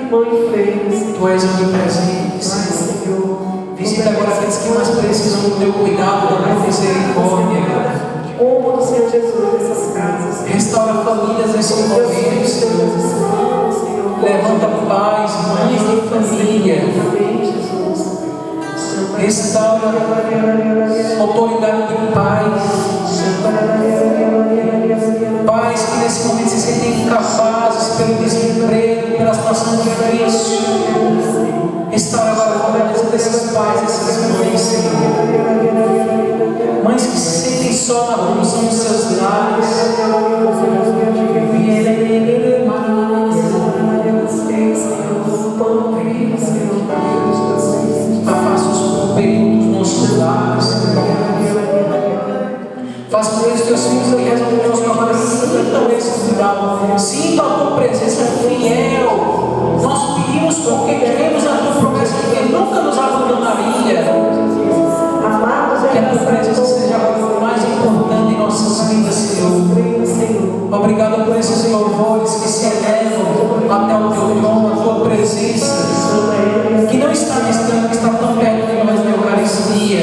Tu és onipresente, Senhor. Visita agora aqueles que mais precisam do teu cuidado, da tua misericórdia. Honra do Senhor Jesus nessas casas. Restaura famílias nesse momento, Senhor. Levanta pais, mães de família. Restaura autoridade de pais. Pais que nesse momento se sentem incapazes pelo desemprego, pela situação difícil. Restaura agora a fortaleza desses pais, dessas mães, Senhor. Mães que se sentem só na condução dos seus lares. Afasta os períodos dos nossos lares, Senhor. Faz com eles teus filhos que rezam com nós agora. Sintam esse cuidado. Sintam a tua presença fiel. Nós pedimos porque queremos a tua promessa de que nunca nos abandonaria. Que a tua presença seja o mais importante em nossas vidas, Senhor. Obrigado por esses louvores que se elevam até o teu trono, a tua presença, que não está distante, que está tão perto de nós na Eucaristia.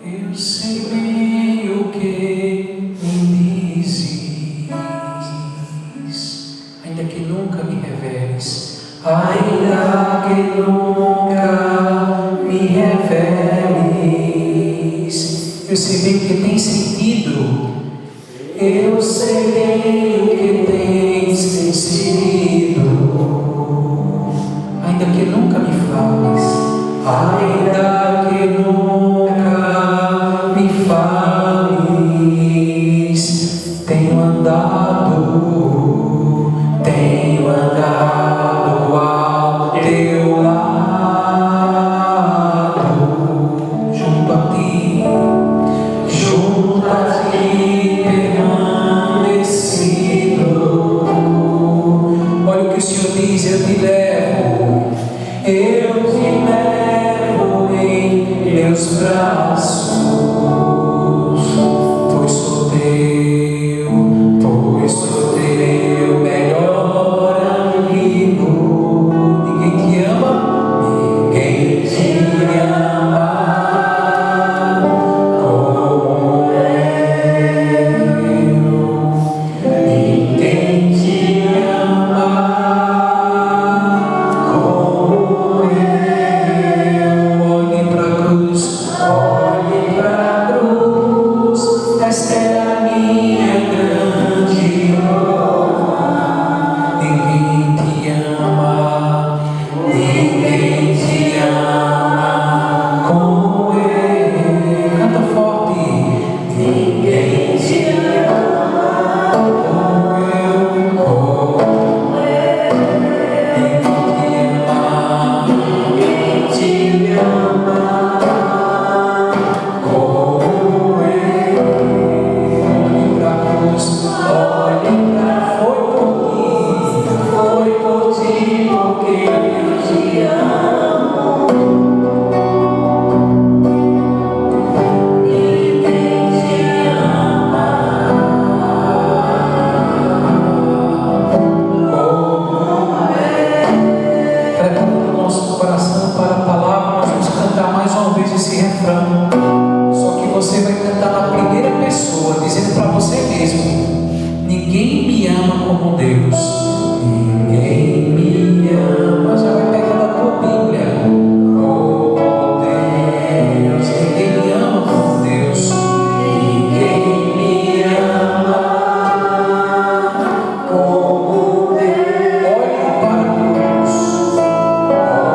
Eu sei bem o que me dizes, ainda que nunca me reveles, ainda que nunca me reveles. Eu sei bem o que tem sentido, eu sei bem o que tens sentido, ainda que nunca me fales, ainda que nunca me fales. Tenho andado ao teu lado, junto a ti permanecido. Olha o que o Senhor diz: eu te levo em meus braços, pois sou teu melhor amigo. Ninguém te ama como eu. Ninguém te ama como eu. Olhe pra cruz, esta é a minha grande prova. Ninguém te ama como eu. Canta forte. Ninguém te ama como eu. Ninguém te ama como eu. Olhe pra cruz, foi por ti porque eu te amo. Ninguém te ama como eu. Preparando o nosso coração para a palavra, nós vamos cantar mais uma vez esse refrão. Só que você vai cantar na primeira pessoa, dizendo para você mesmo: ninguém me ama como Deus. Ninguém me ama. Já vai pegando a tua Bíblia. Como Deus. Ninguém me ama como Deus. Ninguém me ama como Deus.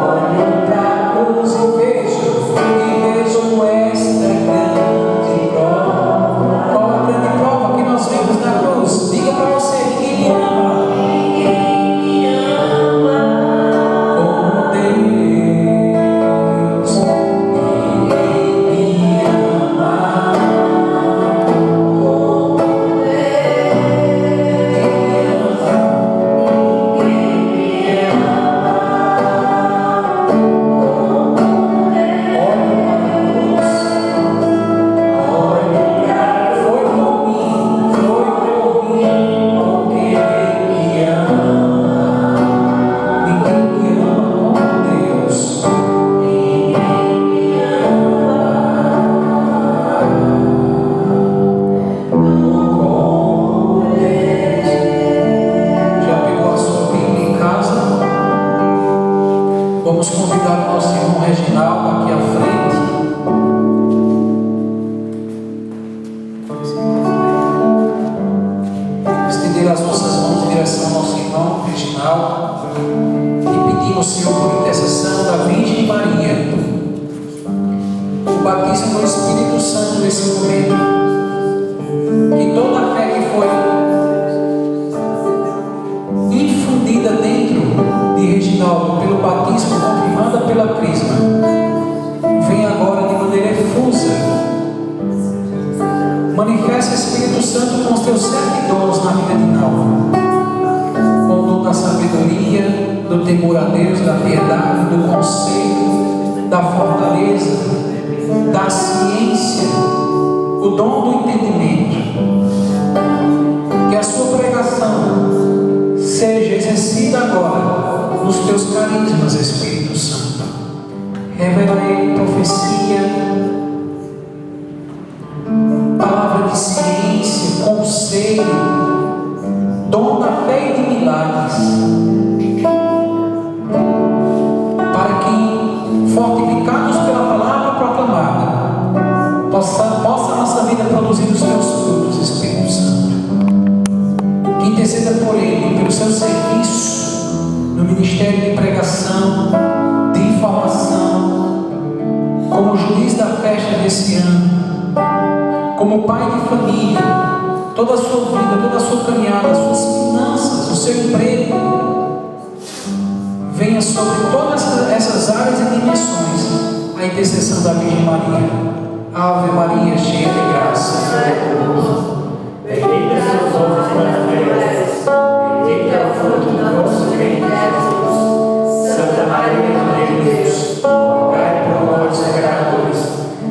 Olhe para a cruz e vejo esta grande prova. Qual a grande prova que nós vemos na cruz? Diga para você: ninguém me ama. as nossas mãos em direção ao nosso irmão Reginaldo e pedimos, Senhor, por intercessão da Virgem Maria, o batismo do Espírito Santo nesse momento, que toda a fé que foi infundida dentro de Reginaldo pelo batismo confirmada pela Crisma, vem agora de maneira efusa. Manifesta, Espírito Santo, com os teus 7 dons na vida de Nalva, com o dom da sabedoria, do temor a Deus, da piedade, do conselho, da fortaleza, da ciência, o dom do entendimento. Que a sua pregação seja exercida agora nos teus carismas, Espírito Santo. Revela a ele profecia, palavra de ciência, conselho, dom da fé e de milagres, para que, fortificados pela palavra proclamada, possa a nossa vida produzir os teus frutos, Espírito Santo. Que interceda por ele, pelo seu serviço no ministério de pregação, de informação, como juiz da festa desse ano, como pai de família, toda a sua vida, toda a sua caminhada, as suas finanças, o seu emprego, venha sobre todas essas áreas e dimensões a intercessão da Virgem Maria. Ave Maria, cheia de graça. Bendita sois vós entre as mulheres, bendito é o fruto do vosso ventre, Jesus. Santa Maria, Mãe de Deus, rogai por nós, pecadores,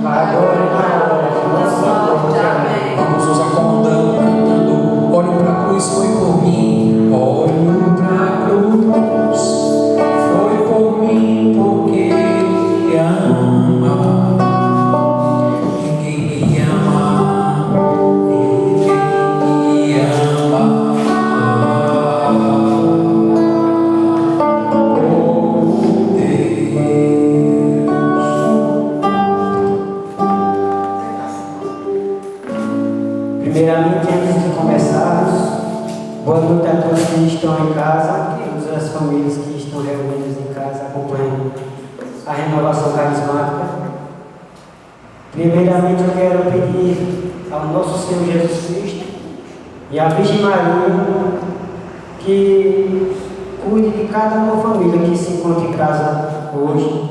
agora e na hora de nossa morte. Amém. Vamos nos acomodando, cantando: olho para a cruz, foi por mim. Olho para a cruz, foi por mim, porque Ele ama. Ninguém me ama, ninguém me ama. Oh Deus. Primeiramente, antes de começarmos, boa noite a todos que estão em casa, todas as famílias que estão reunidas em casa acompanhando a renovação carismática. Primeiramente, eu quero pedir ao nosso Senhor Jesus Cristo e à Virgem Maria que cuide de cada uma família que se encontra em casa hoje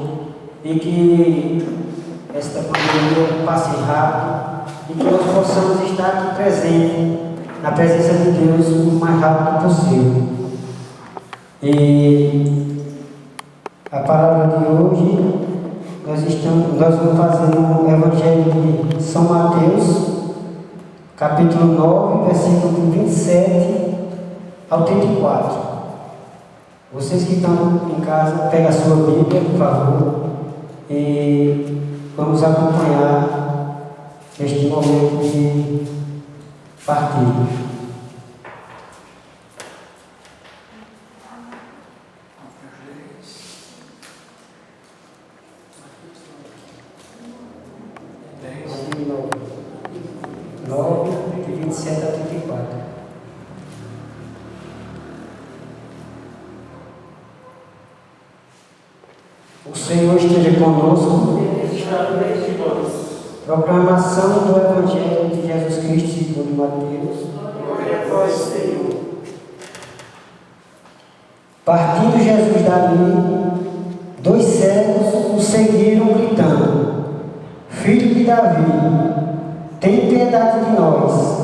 e que esta pandemia passe rápido e que nós possamos estar aqui presentes na presença de Deus o mais rápido possível. E a palavra de hoje, nós vamos fazer o Evangelho de São Mateus, capítulo 9, versículo 27 ao 34. Vocês que estão em casa, peguem a sua Bíblia, por favor, e vamos acompanhar este momento de partilha. Nove, de 27 a 34. O Senhor esteja conosco. Proclamação do Evangelho de Jesus Cristo segundo Mateus. Glória a vós, Senhor. Partindo Jesus dali, 2 cegos o seguiram gritando: Filho de Davi, tem piedade de nós.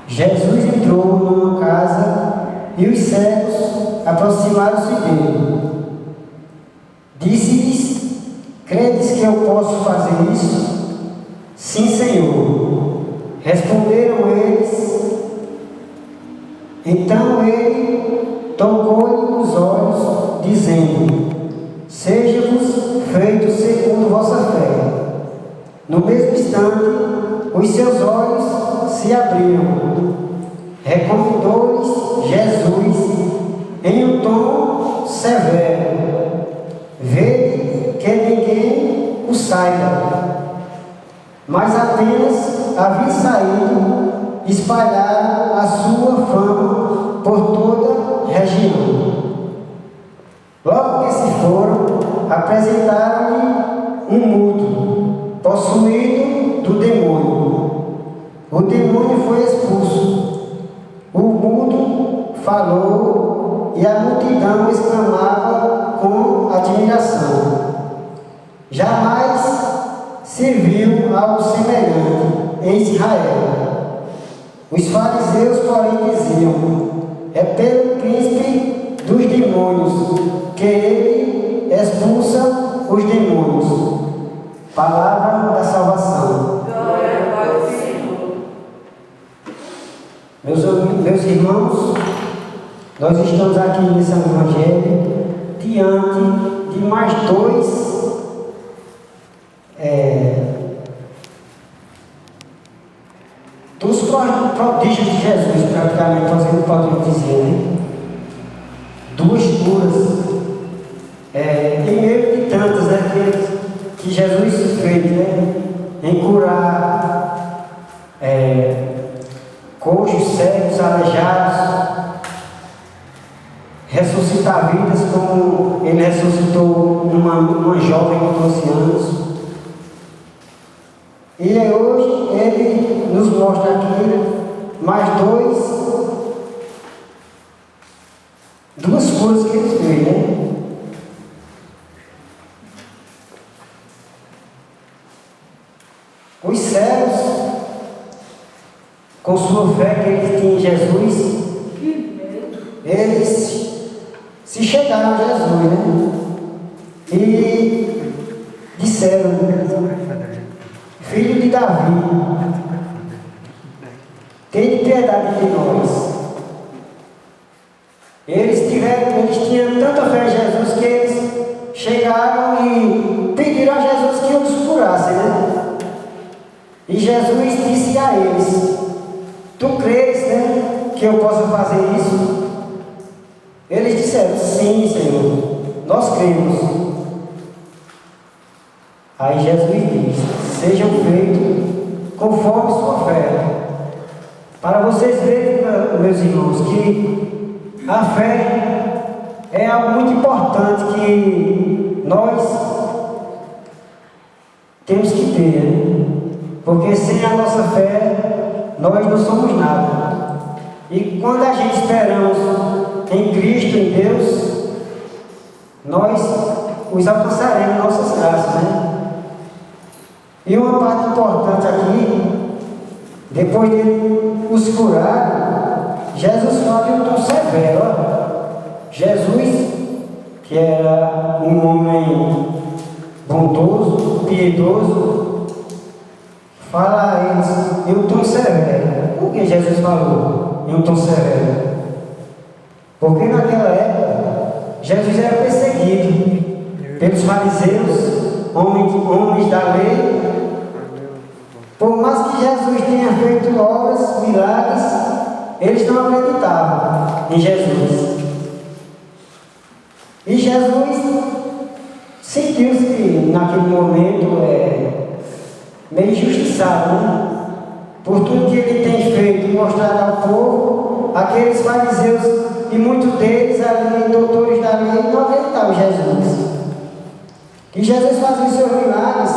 Jesus entrou numa casa e os cegos aproximaram-se dele. Disse-lhes: Credes que eu posso fazer isso? Sim, Senhor. Responderam eles. Então ele tocou-lhe nos olhos, dizendo: Seja-vos feito segundo vossa fé. No mesmo instante, os seus olhos se abriram. Recomendou-lhes Jesus em um tom severo: Vede que ninguém o saiba. Mas apenas havia saído, espalharam a sua fama exclamava com admiração: jamais se viu algo semelhante em Israel. Os fariseus, porém, diziam: é pelo príncipe dos demônios que ele expulsa os demônios. Palavra da salvação. Meus irmãos, nós estamos aqui nesse Evangelho diante de mais dois dos prodígios de Jesus, praticamente, nós podemos dizer, né? Duas curas, em meio de tantas, né, que Jesus fez, né, em curar coxos, cegos, aleijados, ressuscitar vidas, como ele ressuscitou uma jovem de 12 anos. E hoje ele nos mostra aqui mais duas coisas que ele fez, né? Os cegos, com sua fé que eles tinham em Jesus, eles se chegaram a Jesus, né? E disseram: filho de Davi, tem piedade de nós. Eles tinham tanta fé em Jesus que eles chegaram e pediram a Jesus que os curasse, né? E Jesus disse a eles: tu crês, né, que eu possa fazer isso? Eles disseram: sim, Senhor, nós cremos. Aí Jesus diz: sejam feitos conforme sua fé. Para vocês verem, meus irmãos, que a fé é algo muito importante que nós temos que ter, né? Porque sem a nossa fé nós não somos nada. E quando a gente esperamos em Cristo, em Deus, nós os alcançaremos nossas graças, né? E uma parte importante aqui, depois de os curar, Jesus fala de um tom severo. Jesus, que era um homem bondoso, piedoso, fala a eles em um tom severo. Por que Jesus falou em um tom severo? Porque naquela época Jesus era perseguido pelos fariseus, homens da lei. Por mais que Jesus tenha feito obras, milagres, eles não acreditavam em Jesus. E Jesus sentiu-se naquele momento meio injustiçado, né? Por tudo que ele tem feito e mostrado ao povo. Aqueles fariseus e muitos deles ali, doutores da lei, não acreditavam em Jesus. E Jesus fazia os seus milagres,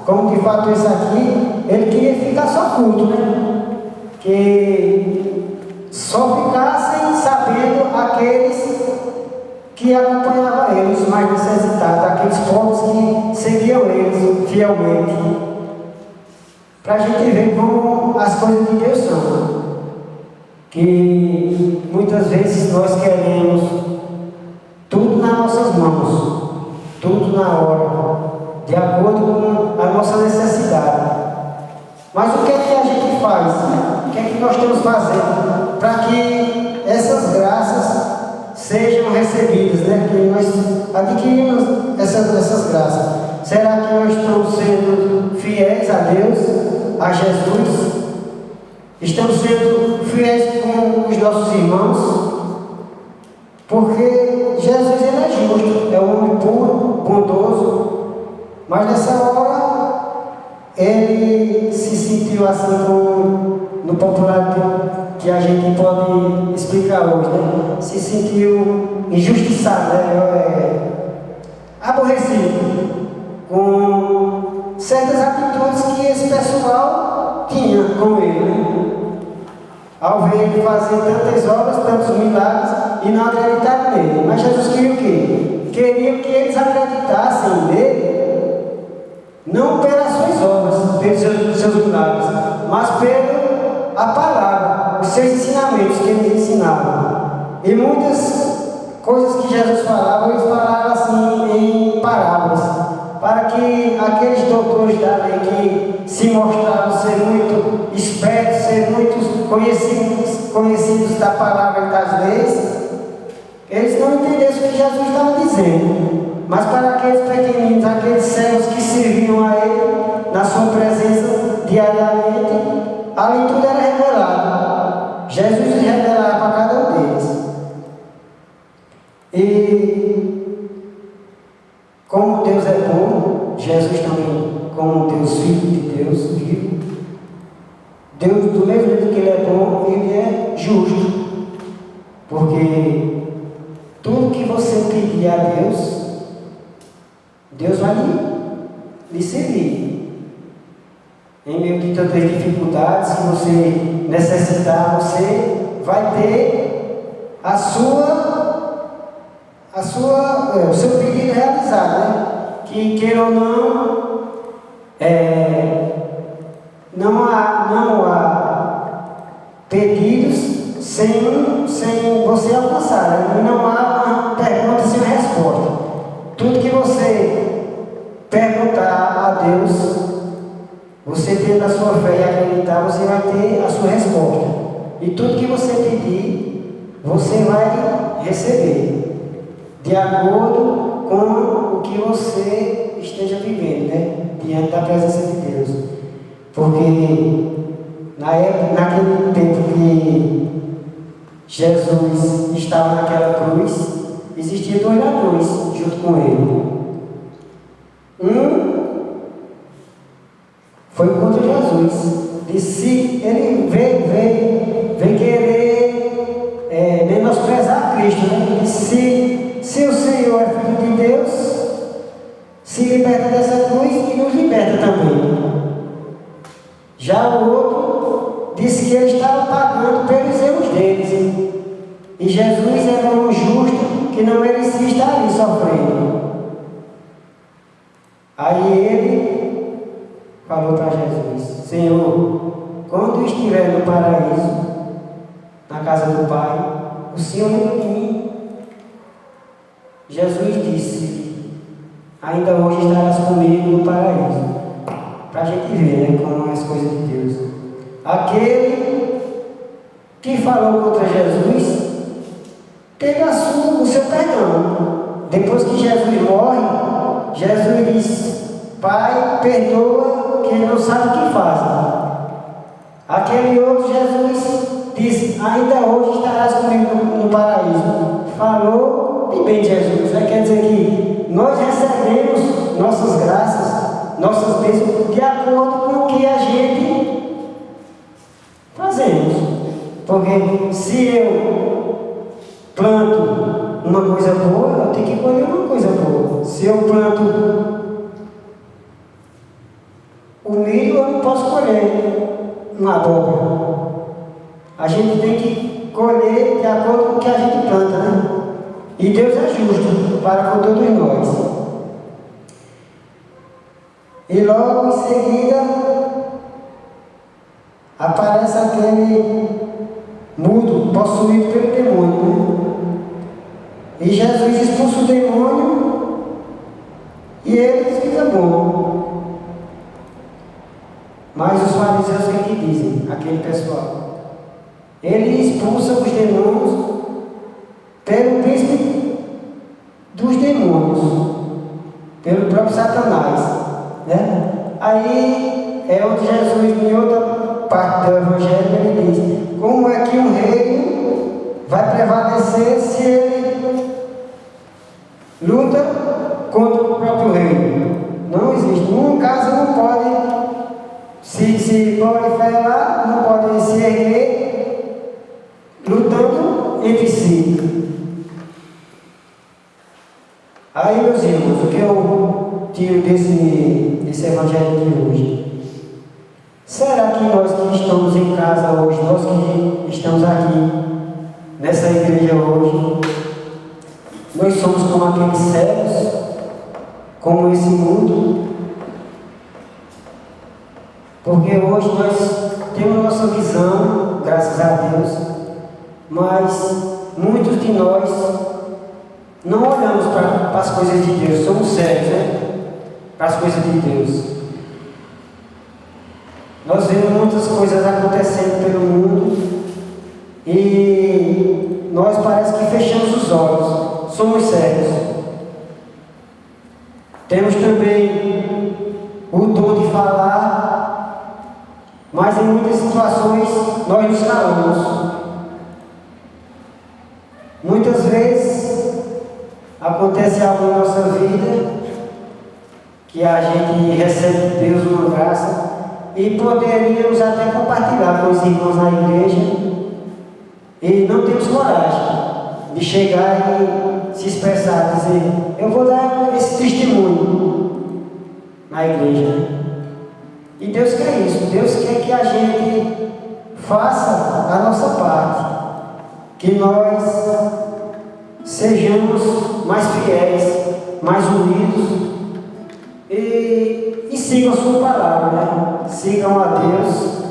como de fato esse aqui, ele queria ficar só culto, né? Que só ficassem sabendo aqueles que acompanhavam ele, os mais necessitados, aqueles povos que seguiam eles fielmente. Para a gente ver como as coisas de Deus são. Que muitas vezes nós queremos tudo nas nossas mãos, tudo na hora, de acordo com a nossa necessidade. Mas o que é que a gente faz? O que é que nós temos que fazer para que essas graças sejam recebidas, né? Que nós adquirimos essas graças. Será que nós estamos sendo fiéis a Deus, a Jesus? Estamos sendo fiéis com os nossos irmãos? Porque Jesus, ele é justo, é um homem puro, bondoso, mas nessa hora ele se sentiu assim no popular que a gente pode explicar hoje, né? Se sentiu injustiçado, né? Aborrecido com certas atitudes que esse pessoal tinha com ele, né? ao ver ele fazer tantas obras, tantos milagres, e não acreditaram nele. Mas Jesus queria o quê? Queria que eles acreditassem nele, não pelas suas obras, pelos seus milagres, mas pela palavra, os seus ensinamentos que eles ensinavam. E muitas coisas que Jesus falava, eles falavam assim em parábolas, para que aqueles doutores da lei que se mostravam ser muito espertos, ser muito conhecidos da palavra e das leis, eles não entendessem o que Jesus estava dizendo. Mas para aqueles pequeninos, aqueles cegos que serviam a ele na sua presença diariamente, ali tudo era revelado. Jesus revelava para cada um deles. E como Deus é bom, Jesus também, como Deus Filho de Deus vivo, Deus, do mesmo jeito que Ele é bom, Ele é justo. Porque tudo que você pedir a Deus, Deus vai lhe servir. Em meio de tantas dificuldades, se você necessitar, você vai ter o seu pedido realizado, né? Que queira ou não há pedidos sem você alcançar, né? Não há uma pergunta sem resposta. Tudo que você perguntar a Deus, você tendo a sua fé e acreditar, você vai ter a sua resposta. E tudo que você pedir, você vai receber, de acordo com o que você esteja vivendo, né? Diante da presença de Deus. Porque naquele tempo que Jesus estava naquela cruz, existiam 2 ladrões junto com ele. Um foi contra Jesus. Disse, ele veio querer menosprezar Cristo, né? Ele disse, se o Senhor é Filho de Deus, se liberta dessa cruz e nos liberta também. Já o outro disse que ele estava pagando pelos erros deles. E Jesus era um justo que não merecia estar ali sofrendo. Aí ele falou para Jesus, Senhor, quando estiver no paraíso, na casa do Pai, o Senhor lembra de mim. Jesus disse, ainda hoje estarás comigo no paraíso. Para a gente ver, né, como as coisas de Deus. Aquele que falou contra Jesus teve o seu perdão. Depois que Jesus morre, Jesus diz, Pai, perdoa, que ele não sabe o que faz. Aquele outro Jesus disse, ainda hoje estarás comigo no paraíso. Falou de bem de Jesus. Quer dizer que nós recebemos nossas graças, nossas bênçãos, de acordo com o que a gente fazemos. Porque se eu planto uma coisa boa, eu tenho que colher uma coisa boa. Se eu planto o milho, eu não posso colher uma abóbora. A gente tem que colher de acordo com o que a gente planta, né? E Deus é justo para com todos nós. E logo em seguida aparece aquele mudo, possuído pelo demônio, né? E Jesus expulsa o demônio e ele fica bom. Mas os fariseus o que dizem? Aquele pessoal. Ele expulsa os demônios pelo príncipe dos demônios, pelo próprio Satanás, né? Aí é onde Jesus, em outra parte do Evangelho, ele diz, como é que um reino vai prevalecer se ele luta contra o próprio reino? Não existe. Num caso não pode se proliferar, não pode se erguer lutando entre si. Aí, meus irmãos, o que eu tiro desse Evangelho de hoje? Será que nós que estamos em casa hoje, nós que estamos aqui nessa igreja hoje, nós somos como aqueles cegos, como esse mundo, porque hoje nós temos nossa visão, graças a Deus, mas muitos de nós não olhamos para as coisas de Deus, somos cegos, né? Para as coisas de Deus. Nós vemos muitas coisas acontecendo pelo mundo e nós parece que fechamos os olhos, somos cegos. Temos também o dom de falar, mas em muitas situações nós nos calamos. Muitas vezes acontece algo na nossa vida que a gente recebe de Deus uma graça e poderíamos até compartilhar com os irmãos na igreja e não temos coragem de chegar e se expressar, dizer, eu vou dar esse testemunho na igreja. E Deus quer isso, Deus quer que a gente faça a nossa parte, que nós sejamos mais fiéis, mais unidos e sigam a sua palavra, né? Sigam a Deus,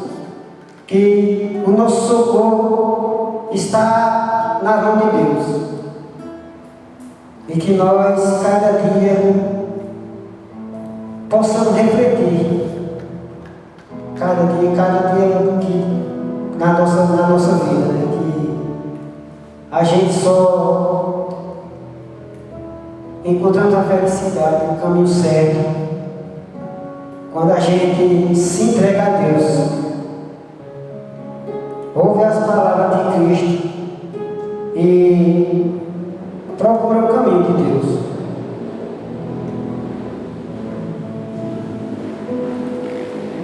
que o nosso socorro está na mão de Deus e que nós cada dia possamos refletir cada dia que na nossa vida, né? Que a gente só encontramos a felicidade, o caminho certo, quando a gente se entrega a Deus, ouve as palavras de Cristo e procura o caminho de Deus.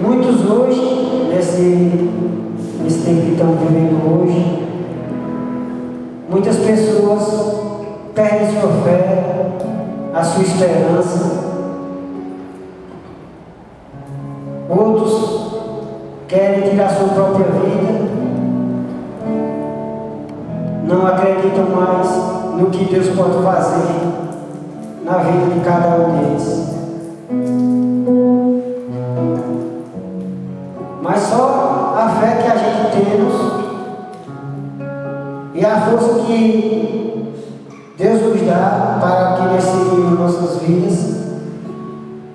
Muitos hoje, nesse tempo que estamos vivendo hoje, muitas pessoas perdem sua fé, a sua esperança. Outros querem tirar sua própria vida, não acreditam mais no que Deus pode fazer na vida de cada um deles. Mas só a fé que a gente temos e a força que Deus nos dá para que nós seguimos nossas vidas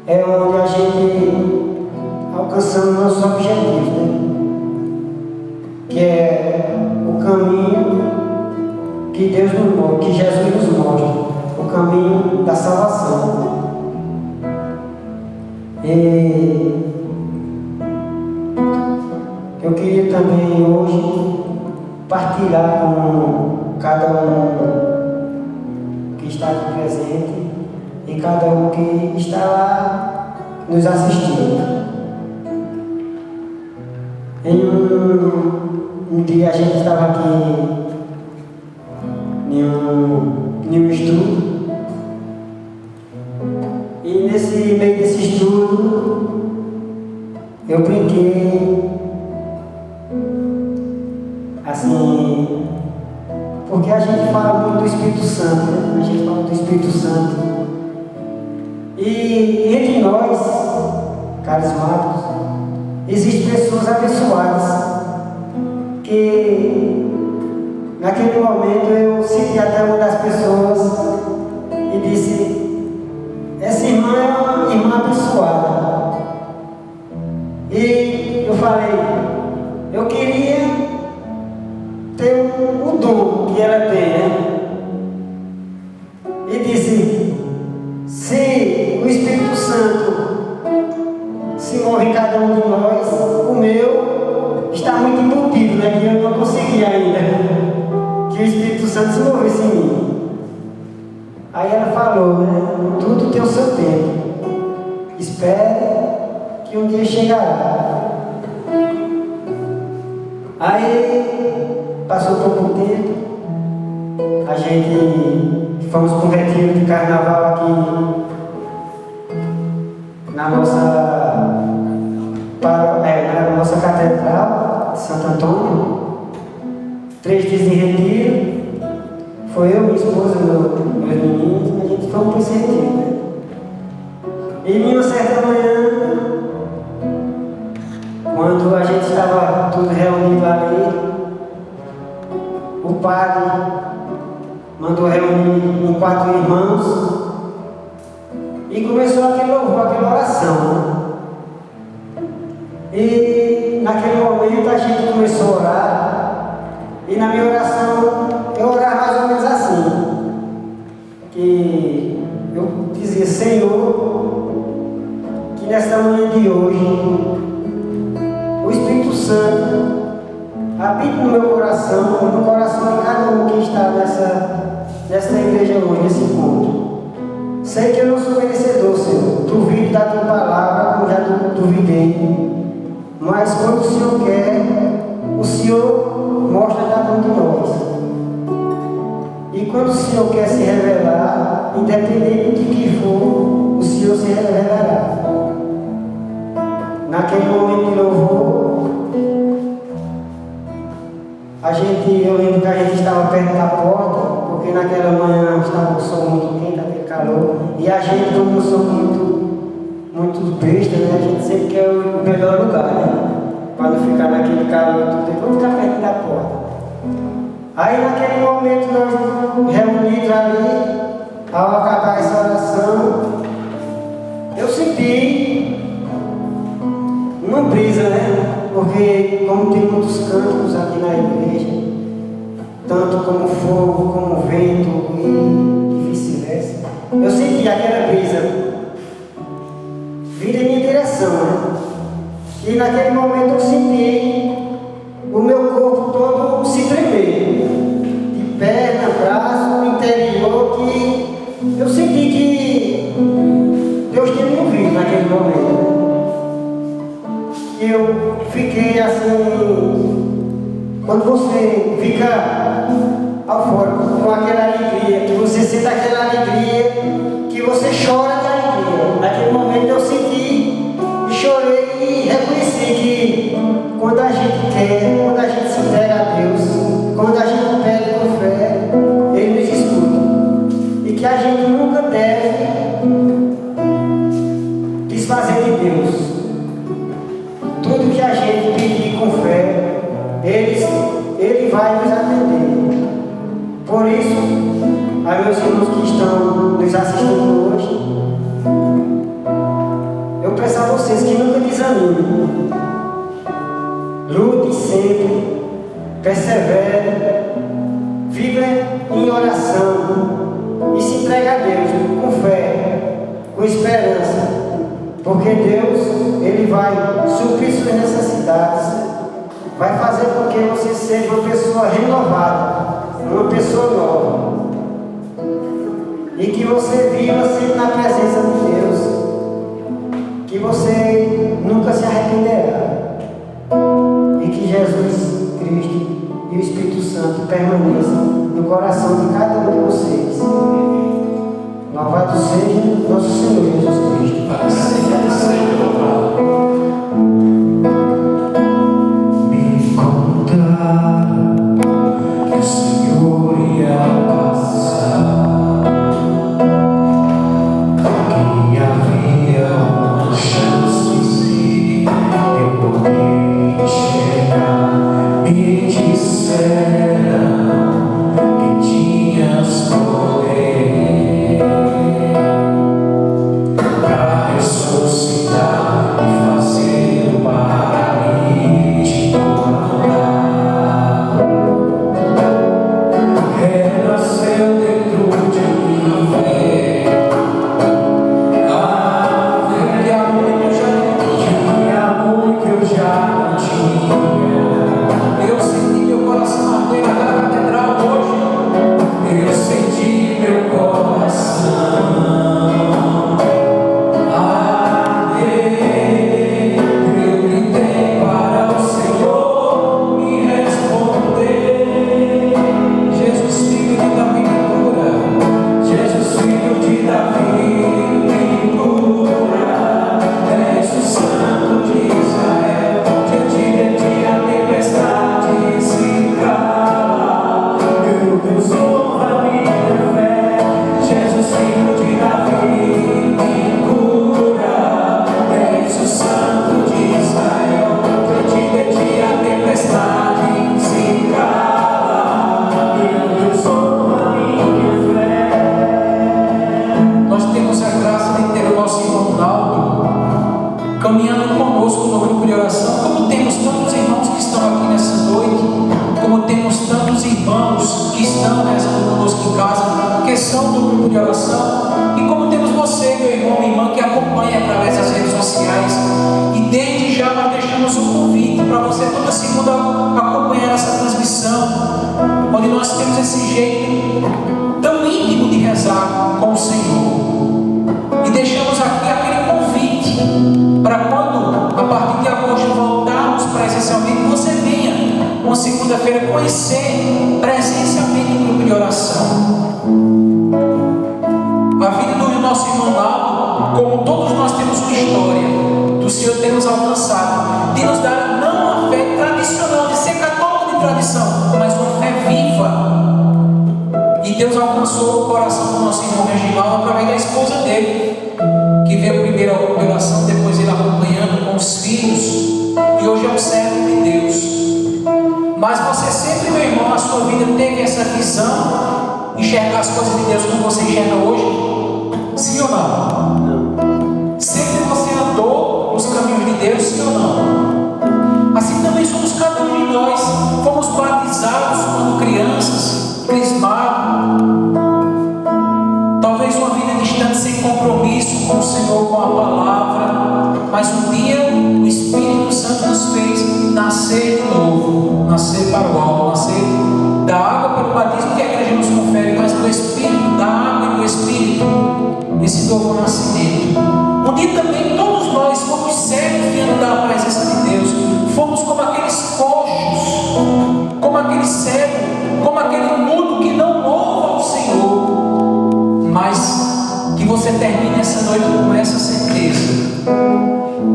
é onde a gente alcançamos nosso objetivo, né? Que é o caminho que Deus nos mostra, que Jesus nos mostra, o caminho da salvação. E eu queria também hoje partilhar com cada um que está aqui presente e cada um que está lá nos assistindo. Em um dia a gente estava aqui em um estudo e nesse meio desse estudo eu brinquei assim, porque a gente fala muito do Espírito Santo, né? A gente fala do Espírito Santo e entre nós carismáticos existem pessoas abençoadas que naquele momento eu citei até uma das pessoas e disse, essa irmã é uma irmã abençoada. E eu falei, eu queria ter o dom que ela tem, né? E disse, se o Espírito Santo se move em cada um de nós, o meu está muito embutido, né? Que eu não consegui ainda que o Espírito Santo se movesse em mim. Aí ela falou, né? Tudo tem o seu tempo. Espere que um dia chegará. Aí passou pouco tempo, a gente fomos para um retiro de carnaval aqui na nossa catedral de Santo Antônio. 3 dias em retiro. Foi eu, minha esposa, meus meninos, a gente fomos para esse retiro, né? E em uma certa manhã, quando a gente estava tudo reunido ali, o padre mandou reunir em 4 irmãos e começou aquele louvor, aquela oração. E naquele momento a gente começou a orar, e na minha oração eu orava mais ou menos assim, que eu dizia: Senhor, que nesta manhã de hoje o Espírito Santo habite no meu coração, no coração de cada um que está nesta igreja hoje, nesse encontro. Sei que eu não sou merecedor, Senhor, duvido da tua palavra, como já duvidei. Mas quando o Senhor quer, o Senhor mostra a cada um de nós. E quando o Senhor quer se revelar, independente de que for, o Senhor se revelará. Naquele momento de louvor, eu lembro que a gente estava perto da porta, porque naquela manhã estava o sol muito quente, aquele calor, e a gente, como não sou muito besta, né? A gente sempre quer o melhor lugar, né? Para não ficar naquele calor tudo, vamos ficar perto da porta. Aí naquele momento nós reunidos ali, ao acabar essa oração, eu senti uma brisa, né? Porque como tem muitos cânticos aqui na igreja, tanto como fogo, como vento e vice-versa, eu senti aquela brisa vindo em minha direção, né? E naquele momento eu senti o meu corpo todo se tremer, de perna, braço, interior, que eu senti que Deus tinha me ouvido naquele momento, né? E eu fiquei assim, quando você fica eufórico, com aquela alegria, que você sente aquela alegria, que você chora de alegria. Naquele momento eu senti, chorei e reconheci que quando a gente quer, quando a gente se entrega a Deus, quando a gente pede com fé, Ele nos escuta. E que a gente nunca deve desfazer de Deus. Tudo que a gente pedir com fé, Ele vai nos atender. Por isso, a meus irmãos que estão nos assistindo hoje, eu peço a vocês que nunca desanimem. Lute sempre, persevere, viva em oração e se entregue a Deus com fé, com esperança, porque Deus, Ele vai suprir suas necessidades, vai fazer com que você seja uma pessoa renovada, uma pessoa nova, e que você viva sempre na presença de Deus, que você nunca se arrependerá, e que Jesus Cristo e o Espírito Santo permaneçam no coração de cada um de vocês. Louvado seja nosso Senhor Jesus Cristo. Para sempre seja louvado. Me contaram que o Senhor ia passar, que havia uma chance de eu poder enxergar. Me disseram que tinhas poder para ressuscitar. inscrição do grupo de oração. E como temos você, meu irmão, minha irmã, que acompanha através das redes sociais, e desde já nós deixamos um convite para você toda segunda acompanhar essa transmissão, onde nós temos esse jeito tão íntimo de rezar com o Senhor. E deixamos aqui aquele convite para quando, a partir de agosto, voltarmos presencialmente, você venha uma segunda-feira conhecer presencialmente o grupo de oração. A vida do nosso irmão Naldo, como todos nós temos uma história do Senhor ter nos alcançado, de nos dar não uma fé tradicional, de ser católico de tradição, mas uma fé viva. E Deus alcançou o coração do nosso irmão Reginaldo através da esposa dele, que veio primeiro ao grupo de oração, depois ele acompanhando com os filhos, e hoje é um servo de Deus. Mas você sempre, meu irmão, na sua vida teve essa visão, enxergar as coisas de Deus como você enxerga hoje? Sim ou não? Sempre você andou nos caminhos de Deus, sim ou não? Assim também somos cada um de nós. Fomos batizados quando crianças, crismados. Talvez uma vida distante, sem compromisso com o Senhor, com a palavra. Mas um dia o Espírito Santo nos fez nascer de novo, nascer para o alto, nascer da água para o batismo que a igreja nos confere, mas do Espírito, da água e do Espírito, esse novo nascimento. Um dia também todos nós fomos cegos diante da presença de Deus, fomos como aqueles coxos, como aquele cego, como aquele mudo que não louva ao Senhor. Mas que você termine essa noite com essa certeza,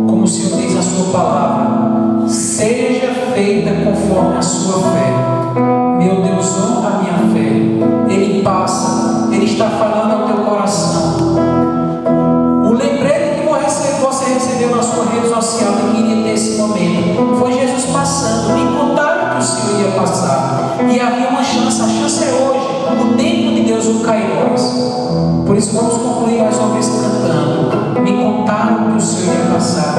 como o Senhor diz na sua palavra: seja feita conforme a sua fé. Meu Deus, honra a minha fé. Ele passa, Ele está falando ao teu coração. O lembrete que você recebeu na sua rede social e queria ter esse momento foi Jesus passando. Me contaram que o Senhor ia passar, e havia uma chance. A chance é hoje, o tempo de Deus, o Kairos. Por isso vamos concluir mais uma vez cantando. Me contaram que o Senhor ia passar,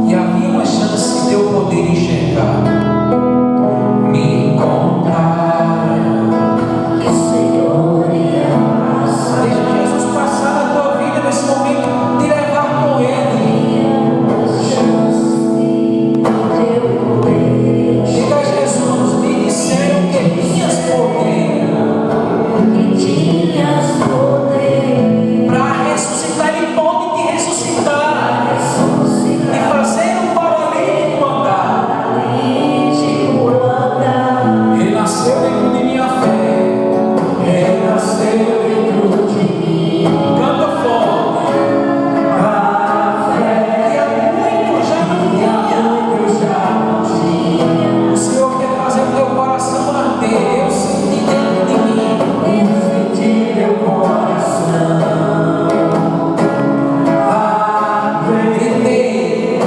e havia uma chance de eu poder enxergar. Me contaram que o Senhor ia passar. Deixa Jesus passar na tua vida nesse momento, te levar com Ele. Diga a Jesus: me disseram que tinhas poder. Para ressuscitar, Ele pode te ressuscitar e fazer um paralítico andar. Ele nasceu dentro de minha fé. Ele nasceu dentro de mim. Canta forte. A fé que há muito já não tinha. O Senhor quer fazer o teu coração arder. Eu senti dentro de mim. Eu senti meu coração.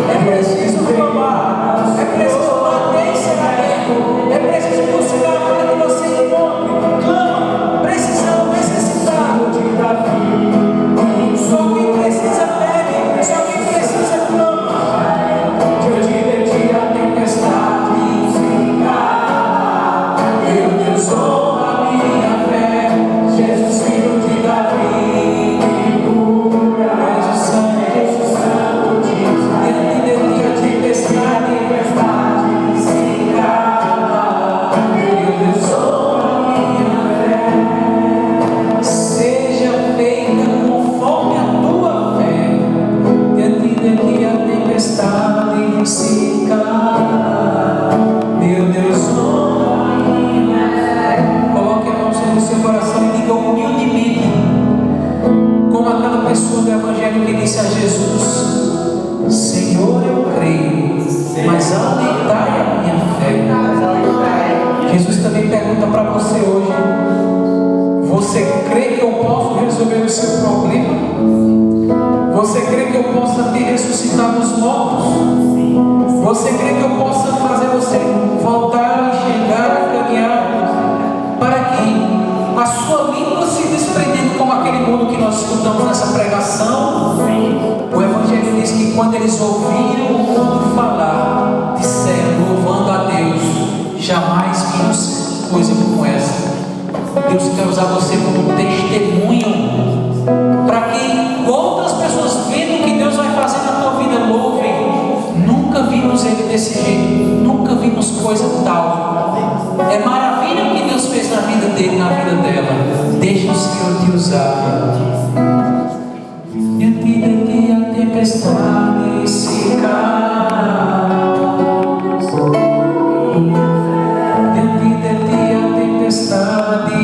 É preciso clamar, é preciso bater e ser aberto, é preciso buscar para que você encontre. Clama, precisamos, necessitado de Davi. Só quem precisa pede, só quem precisa clama. Diante de ti a tempestade se cala. Meu Deus, honra a minha fé. Jesus, filho de Davi, me cura. És o Santo de Israel. Diante de ti a tempestade se cala. Meu Deus, honra a minha fé. Seja feita conforme a tua fé. Diante de ti a tempestade se cala. Meu Deus, honra a minha fé. Coloque a mão sobre o seu coração e diga humildemente, como aquela pessoa do Evangelho que disse a Jesus: Senhor, eu creio, mas aumentai a minha fé. Jesus também pergunta para você hoje: você crê que eu posso resolver o seu problema? Você crê que eu possa te ressuscitar dos mortos? Você crê que eu possa fazer você voltar a enxergar, a caminhar, para que a sua língua se desprendendo como aquele mundo que nós escutamos nessa pregação? O Evangelho diz que quando eles ouviram o mundo falar, disseram, louvando a Deus: jamais vimos coisa como essa. Deus quer usar você como um testemunho, para que outras pessoas vendo o que Deus vai fazer na tua vida louvem. Nunca vimos Ele desse jeito, nunca vimos coisa tal. É maravilha o que Deus fez na vida dele, na vida dela. Deixa o Senhor te usar. De ti a tempestade se cala. De ti a tempestade.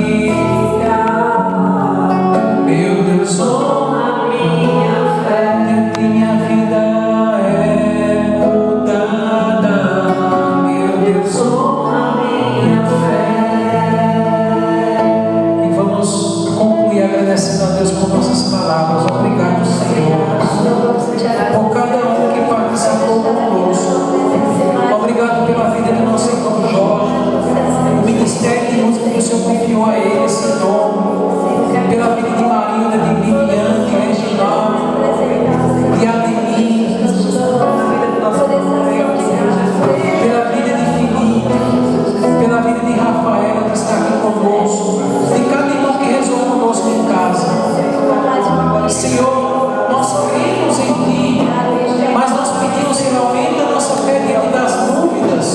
Meu Deus, honra minha fé. De ti minha vida é mudada. Meu Deus, honra minha fé. E vamos concluir agradecendo a Deus por nossas palavras. Obrigado, Senhor, por cada um que participou conosco. Obrigado pela vida do nosso irmão Jorge, o ministério de música que o Senhor confiou a ele, Senhor, pela vida de Marilda, de Viviane, de Reginaldo, de Adeline, pela vida de Felipe, pela vida de Rafaela que está aqui conosco, de cada irmão que rezou conosco em casa. Senhor, nós cremos em Ti, mas nós pedimos que aumente a nossa fé diante das dúvidas,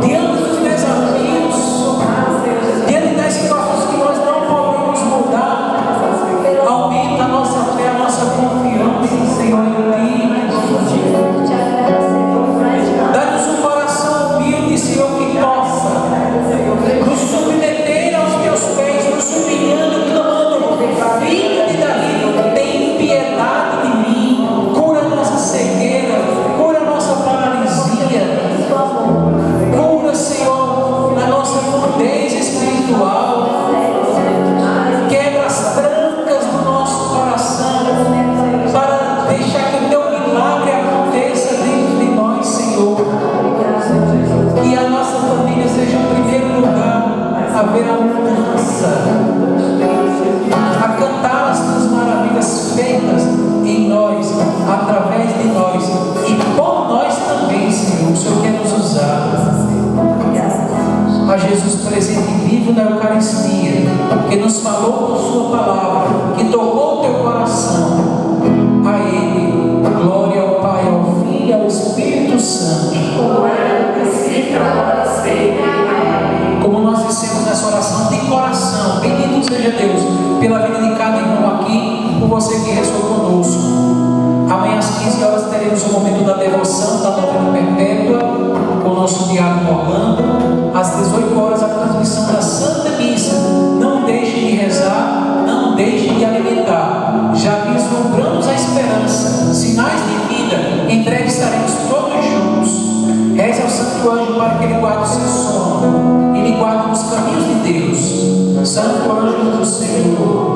diante dos desafios, diante das situações que nós não podemos mudar. Aumenta a nossa fé, a nossa confiança, Senhor, em Ti. Dá-nos um coração humilde, Senhor, que possa nos submeter aos Teus pés, nos humilhando, clamando: Filho de Davi, tem piedade de mim, cura a nossa cegueira, cura a nossa paralisia, cura, Senhor, a nossa mudez espiritual, quebra as trancas do nosso coração, para deixar que o Teu milagre aconteça dentro de nós, Senhor. Que a nossa família seja o primeiro lugar a ver a mudança, a cantar as Tuas maravilhas feitas em nós, através de nós e por nós também, Senhor. O Senhor quer nos usar. A Jesus presente e vivo na Eucaristia, que nos falou com Sua palavra, que tocou o Teu coração. A Ele, glória ao Pai, ao Filho e ao Espírito Santo. Como nós dissemos nessa oração de coração, bendito seja Deus pela vida de cada irmão aqui, por você que rezou conosco. Amanhã às 15 horas teremos o momento da devoção da novena perpétua com o nosso diácono Orlando. Às 18 horas a transmissão da Santa Missa. Não deixe de rezar, não deixe de alimentar. Já vislumbramos a esperança, sinais de vida. Em breve estaremos todos juntos. Reze ao Santo Anjo para que ele guarde o seu sono e lhe guarde nos caminhos de Deus. Santo Anjo do Senhor,